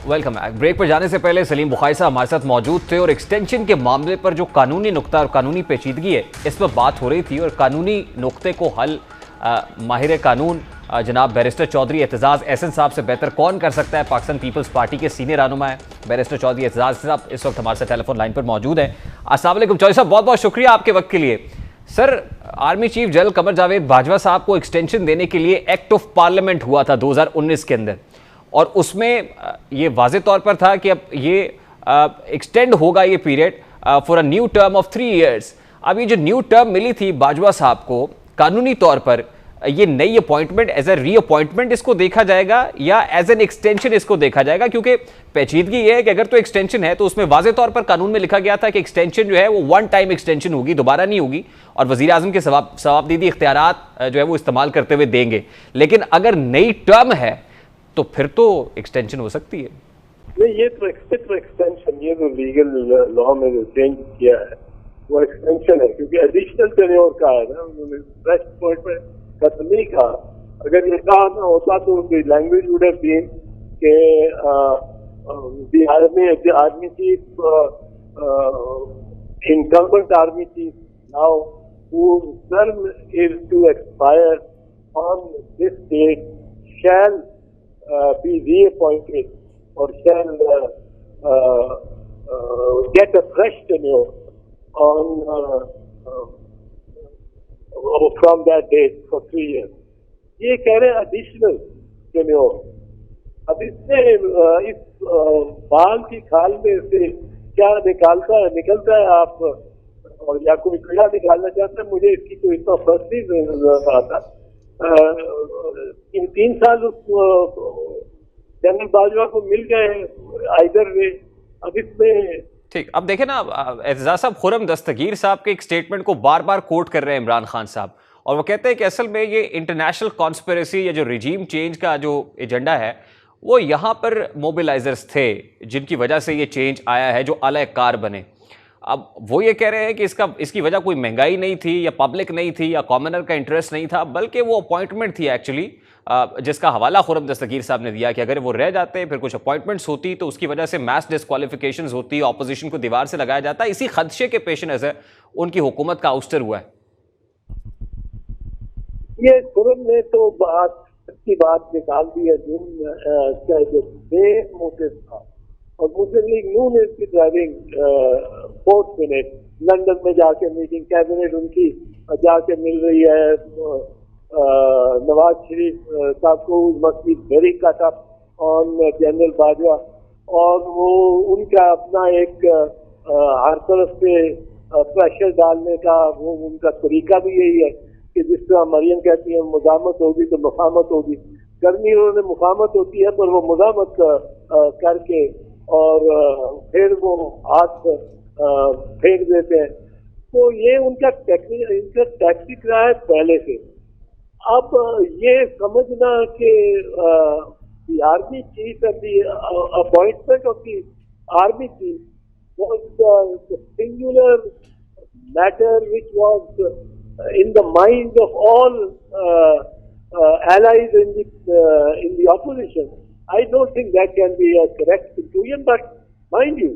Welcome back. Break पर जाने से पहले सलीम बुखारी साहब हमारे साथ मौजूद थे और एक्सटेंशन के मामले पर जो कानूनी नुक्ता और कानूनी पेचीदगी है इस पर बात हो रही थी और कानूनी नुक्ते को हल माहिर कानून जनाब बैरिस्टर चौधरी एतजाज़ एहसन साहब से बेहतर कौन कर सकता है। पाकिस्तान पीपल्स पार्टी के सीनियर रहनुमा है बैरिस्टर चौधरी एतजाज़ साहब, इस वक्त हमारे साथ टेलीफोन लाइन पर मौजूद हैं। अस्सलाम वालेकुम चौधरी साहब, बहुत बहुत शुक्रिया आपके वक्त के लिए। Sir, army chief general Qamar Javed Bajwa साहब को एक्सटेंशन देने के लिए एक्ट ऑफ पार्लियामेंट हुआ था 2019 के अंदर और उसमें ये वाज़े तौर पर था कि अब ये एक्सटेंड होगा ये period for a new term of 3 years। अब ये जो न्यू टर्म मिली थी बाजवा साहब को, कानूनी तौर पर ये नई अपॉइंटमेंट एज ए रीअपॉइंटमेंट इसको देखा जाएगा या एज एन एक्सटेंशन इसको देखा जाएगा? क्योंकि पेचीदगी ये है कि अगर तो एक्सटेंशन है तो उसमें वाज़े तौर पर कानून में लिखा गया था कि एक्सटेंशन जो है वो 1 टाइम एक्सटेंशन होगी, दोबारा नहीं होगी और वज़ीर आज़म के सवाबदीदी इख्तियारात जो है वो इस्तेमाल करते हुए देंगे। लेकिन अगर नई टर्म है तो फिर तो एक्सटेंशन हो सकती है। नहीं, ये तो एक्सटेंशन, ये तो लीगल लॉ में जो चेंज किया है वो एक्सटेंशन है, क्योंकि एडिशनल टेन्योर का है ना, फ्रेश अपॉइंटमेंट का तो नहीं कहा। अगर ये कहा ना होता तो लैंग्वेज वुड हैव बीन कि army chief incumbent army chief now whose term is to expire on this date shall be reappointed or shall get a fresh tenure on from that date for 3 years। ये कह रहे हैं additional tenure. अब इसमें इस बाल की खाल में से क्या निकलता है आप और या कोई कीड़ा निकालना चाहता है, मुझे इसकी कोई इतना फर्क नहीं नजर आता। इन 3 साल जनरल बाजवा को मिल गए आइदर वे। अब इसमें ठीक, अब देखें ना एतजाज़ साहब, खुर्रम दस्तगीर साहब के एक स्टेटमेंट को बार बार कोट कर रहे हैं इमरान खान साहब और वो कहते हैं कि असल में ये इंटरनेशनल कॉन्स्पिरेसी या जो रिजीम चेंज का जो एजेंडा है वो यहाँ पर मोबिलाइजर्स थे जिनकी वजह से ये चेंज आया है जो अलाकार बने। अब वो ये कह रहे हैं कि इसकी वजह कोई महंगाई नहीं थी या पब्लिक नहीं थी या कॉमनर का इंटरेस्ट नहीं था, बल्कि वो अपॉइंटमेंट थी एक्चुअली, जिसका हवाला खुर्रम दस्तगीर साहब ने दिया कि अगर वो रह जाते फिर कुछ अपॉइंटमेंट्स होती तो उसकी वजह से मैस डिस्क्वालिफिकेशंस होती, ऑपोजिशन को दीवार से लगाया जाता। इसी खदशे के पेश नज़र उनकी हुकूमत का आउस्टर हुआ है। ये खुर्रम ने तो की बात निकाल दी है जो मोटिव था और मुस्लिम लीग नून इसकी ड्राइविंग फोर्स में लंदन में जाके मीटिंग कैबिनेट उनकी जाके मिल रही है। नवाज शरीफ साहब को must be very cut up on general Bajwa और वो उनका अपना एक हर तरफ से प्रेशर डालने का वो उनका तरीका भी यही है कि जिस तरह मरियम कहती है मुजामत होगी तो मुफामत होगी। करनी उन्होंने मुफामत होती है पर वो मुजामत करके और फिर वो हाथ फेंक देते हैं। तो ये उनका टैक्टिक रहा है पहले से। अब ये समझना कि army cheap and the appointment of the army chief was the singular matter which was in the minds of all allies in the opposition. I don't think that can be a correct conclusion, but mind you,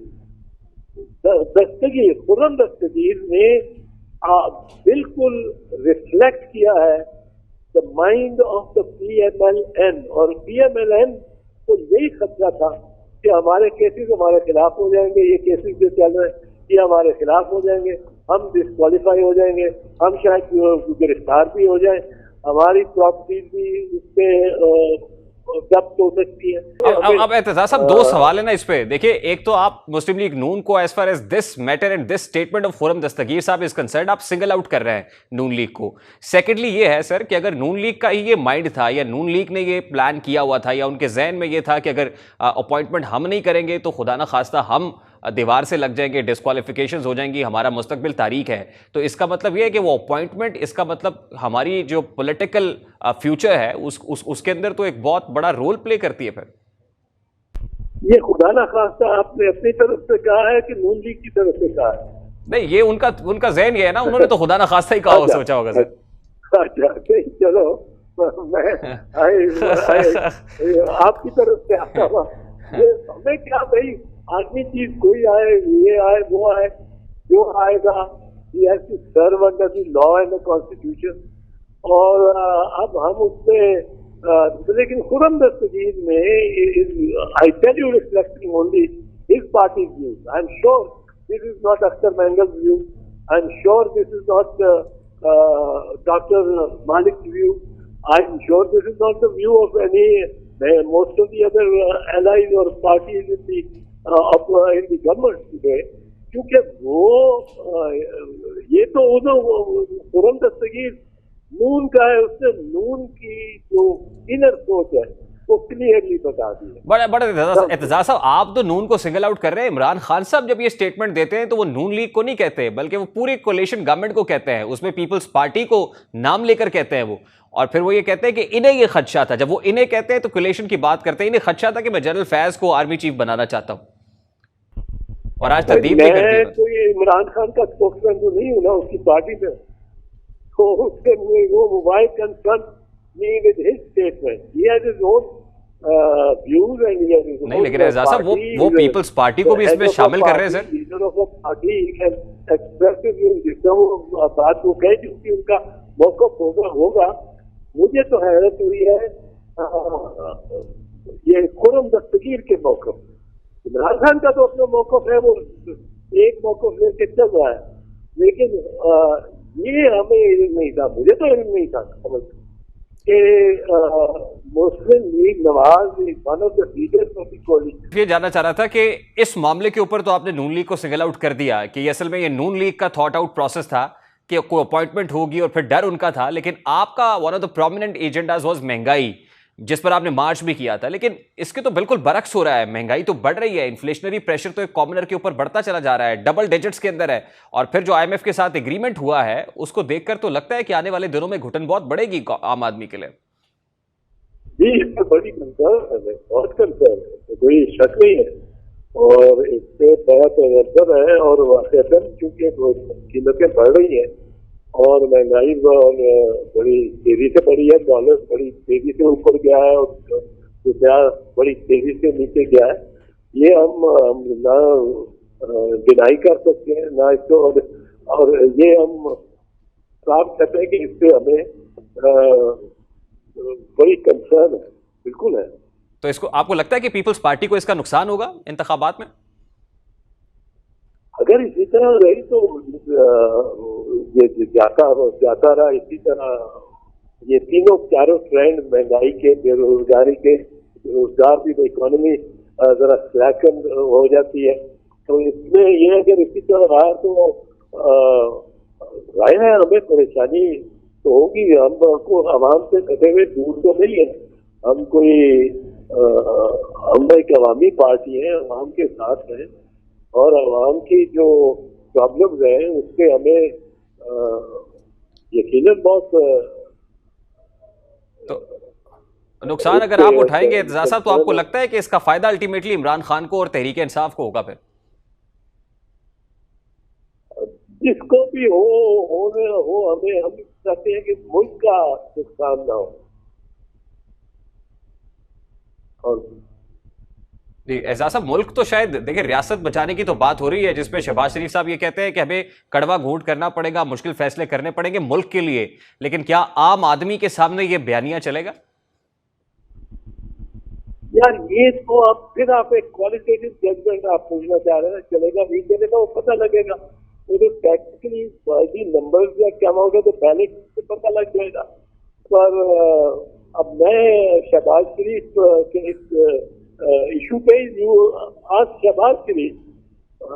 Khurram Dastgir ने बिल्कुल reflect किया है the mind of the PMLN और PMLN को यही खतरा था कि हमारे केसेस हमारे खिलाफ हो जाएंगे, ये केसेस जो चल रहे हैं ये हमारे खिलाफ हो जाएंगे, हम डिस्क्वालीफाई हो जाएंगे, हम शायद गिरफ्तार भी हो जाए, हमारी प्रॉपर्टी भी इससे जब्त हो सकती है। अब एतजाज़ साहब, 2 सवाल है ना इस पे। देखिए, एक तो आप मुस्लिम लीग नून को as far as this matter and this statement of Khurram Dastgir sahab is concerned आप सिंगल आउट कर रहे हैं नून लीग को। सेकेंडली ये है सर कि अगर नून लीग का ही ये माइंड था या नून लीग ने ये प्लान किया हुआ था या उनके जहन में ये था कि अगर अपॉइंटमेंट हम नहीं करेंगे तो खुदा ना खास्ता हम दीवार से लग जाएंगे, डिस्क्वालिफिकेशंस हो जाएंगी, हमारा मुस्तकबिल तारीख है, तो इसका मतलब ये है कि वो अपॉइंटमेंट, इसका मतलब हमारी जो पॉलिटिकल फ्यूचर है उसके अंदर तो एक बहुत बड़ा रोल प्ले करती है। फिर ये खुदा ना खास्ता आपने अपनी तरफ से कहा है कि नून लीग की तरफ से कहा है? नहीं, ये उनका जहन ये है ना, उन्होंने तो खुदा ना खास्ता ही कहा, सोचा होगा सर। अच्छा, चलो मैं आपकी तरफ से आता हुआ ये हमें क्या भाई, आदमी चीज कोई आए, ये आए, वो आए, जो आएगा he has to serve under the law and the constitution. और अब हम उसमें लेकिन खुरम दस्तगीर में I tell you reflecting only his party's views. I'm sure this is not Akhtar Mengal's view. I'm sure this is not Dr. Malik's view. I'm sure this is not the view of most of the other allies or parties in the government today. क्योंकि वो ये तो खुरम दस्तगीर नून का है, उसने नून की जो inner सोच है वो क्लियरली बता दी है। बड़े एतजाज साहब, आप तो नून को सिंगल आउट कर रहे हैं। इमरान खान साहब जब ये स्टेटमेंट देते हैं तो वो नून लीग को नहीं कहते, बल्कि वो पूरी कोलिशन गवर्नमेंट को कहते हैं। उसमें पीपल्स पार्टी को नाम लेकर कहते हैं वो, और फिर वो ये कहते हैं कि इन्हें ये खदशा था। जब वो इन्हें कहते हैं तो कोलिशन की बात करते हैं, इन्हें खदशा था कि मैं जनरल फैज को आर्मी चीफ बनाना चाहता हूं, और आज तक मैं तो ये इमरान खान का स्पोक्समैन तो नहीं हूं ना उसकी पार्टी में, तो उसके वो why concern me with his statement, he has his own views and he has his own. नहीं, लेकिन एजाज साहब वो पीपल्स पार्टी को भी इसमें शामिल कर रहे हैं sir. Leader of a party he can express his views, जितना वो बात वो कहे क्योंकि उनका मौक़िफ़ होगा। मुझे तो हैरत हुई है ये खुरम दस्तगीर के मौक़िफ़। इमरान खान का तो अपना मौक़िफ़ है, वो एक मौक़िफ़ लेके चल रहा है, लेकिन ये हमें इल्म नहीं था, मुझे तो इल्म नहीं था समझ कि Muslim League Nawaz one of the leaders of the coalition. ये जानना चाह रहा था कि इस मामले के ऊपर तो आपने नून लीग को सिंगल आउट कर दिया कि असल में ये नून लीग का थॉट आउट प्रोसेस था कि कोई अपॉइंटमेंट होगी, और फिर डर उनका था। लेकिन आपका one of the prominent agendas was महंगाई, जिस पर आपने मार्च भी किया था। लेकिन इसके तो बिल्कुल बरक्स हो रहा है, महंगाई तो बढ़ रही है, इन्फ्लेशनरी प्रेशर तो एक कॉमनर के ऊपर बढ़ता चला जा रहा है, डबल डिजिट्स के अंदर है। और फिर जो IMF के साथ एग्रीमेंट हुआ है उसको देखकर तो लगता है कि आने वाले दिनों में घुटन बहुत बढ़ेगी आम आदमी के लिए। जी, इसमें बड़ी कंसर्न है, बहुत कंसर्न है, कोई शक नहीं है, और इससे बहुत असर है। और वाकईतन क्योंकि कीमतें बढ़ रही हैं और महंगाई बड़ी तेजी से बढ़ी है, डॉलर बड़ी तेजी से ऊपर गया है और रुपया बड़ी तेजी से नीचे गया है, ये हम ना डिनाई कर सकते हैं ना इसको, और ये हम साफ कहते हैं कि इससे हमें बड़ी कंसर्न है, बिल्कुल है। तो इसको आपको लगता है कि पीपल्स पार्टी को इसका नुकसान होगा इंतखाबात में? अगर इसी तरह रही तो ये जाता रहा इसी तरह, ये चारों ट्रेंड महंगाई के, बेरोजगारी के, रोजगार की इकोनॉमी जरा स्लैकन हो जाती है, तो इसमें ये अगर इसी तरह रहा तो जाहिर है हमें परेशानी तो होगी। हमको आवाम से कटे हुए दूर तो नहीं है, हम एक अवामी पार्टी है, अवाम के साथ है, और अवाम की जो प्रॉब्लम्स हैं उससे हमें यकीनन बहुत तो नुकसान अगर आप उठाएंगे एतजाज साहब, तो आपको लगता है कि इसका फायदा अल्टीमेटली इमरान खान को और तहरीक इंसाफ को होगा? फिर जिसको भी हो हमें हम चाहते हैं कि मुल्क का नुकसान ना हो। और एजाज साहब, मुल्क तो शायद देखिए, रियासत बचाने की तो बात हो रही है जिसमें शहबाज शरीफ साहब ये कहते हैं कि हमें कड़वा घूंट करना पड़ेगा, मुश्किल फैसले करने पड़ेंगे मुल्क के लिए, लेकिन क्या आम आदमी के सामने ये बयानिया चलेगा? यार ये तो आप एक क्वालिटेटिव जजमेंट आप पूछना चाह रहे हैं, चलेगा नहीं चलेगा वो पता लगेगा, वो तो प्रैक्टिकली नंबर्स कम आउट है तो बैलेट से पता लग जाएगा। पर अब मैं शहबाज शरीफ के इस इशू पे यू आज Shahbaz Sharif,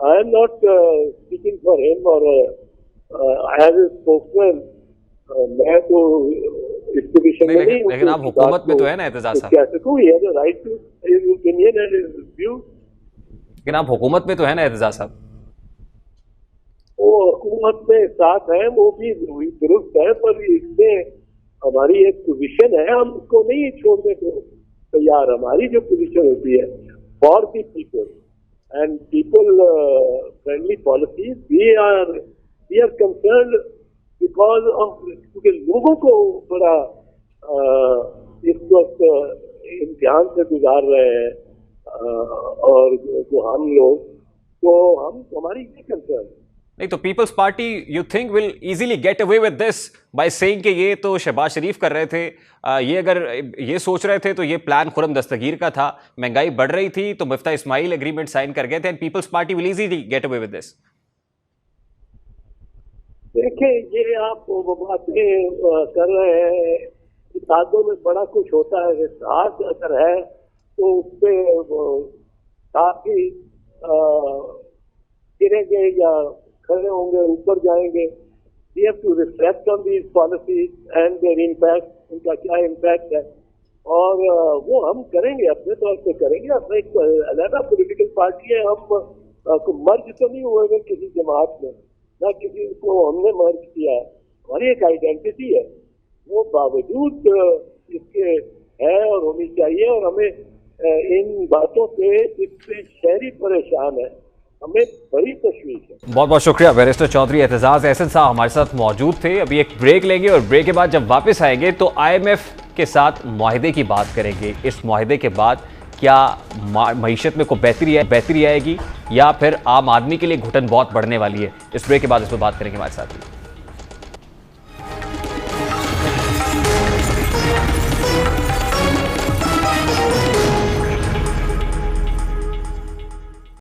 I am not speaking for him और एज ए स्पोक्समैन, मैं तो इस पोजीशन में नहीं हूं। लेकिन आप हुकूमत में तो है ना एतजाज साहब, कैसे को ही है right to his opinion and his view. लेकिन आप हुकूमत में तो है ना एतजाज साहब? वो हुकूमत में साथ है, वो भी दुरुस्त है, पर इसमें हमारी एक पोजीशन है, हम उसको नहीं छोड़ने को तैयार। हमारी जो पोजीशन होती है for the people and people friendly policies, we are concerned because of, क्योंकि लोगों को बड़ा इस वक्त इम्तिहान से गुजार रहे हैं, और जो हम लोग, तो हमारी ये कंसर्न। नहीं तो People's Party you think will easily get away with this by saying कि ये तो शहबाज शरीफ कर रहे थे, ये अगर ये सोच रहे थे तो ये प्लान खुर्रम दस्तगीर का था, महंगाई बढ़ रही थी तो मिफ्ता इस्माइल एग्रीमेंट साइन कर गए थे and People's Party will easily get away with this. देखिए, ये आप वो बातें कर रहे हैं, इत्तेहादों में बड़ा कुछ होता है, इत्तेहाद अगर है तो उससे काफी गिरेंगे या खड़े होंगे, ऊपर जाएंगे। We have to reflect on these policies and their impact, उनका क्या इम्पैक्ट है, और वो हम करेंगे, अपने तौर पे करेंगे। हम एक अलग पॉलिटिकल पार्टी है, हम मर्ज तो नहीं हुए किसी जमात में, ना किसी को हमने मर्ज किया है। हमारी एक आइडेंटिटी है, वो बावजूद इसके है और होनी चाहिए। और हमें इन बातों से जिससे शहरी परेशान है, हमें बड़ी तशवीश है। बहुत बहुत शुक्रिया। बैरिस्टर चौधरी एतजाज एहसन साहब हमारे साथ मौजूद थे। अभी एक ब्रेक लेंगे और ब्रेक के बाद जब वापस आएंगे तो IMF के साथ मुआहदे की बात करेंगे। इस मुआहदे के बाद क्या मईशत में कोई बेहतरी आएगी या फिर आम आदमी के लिए घुटन बहुत बढ़ने वाली है? इस ब्रेक के बाद इस पर बात करेंगे हमारे साथ।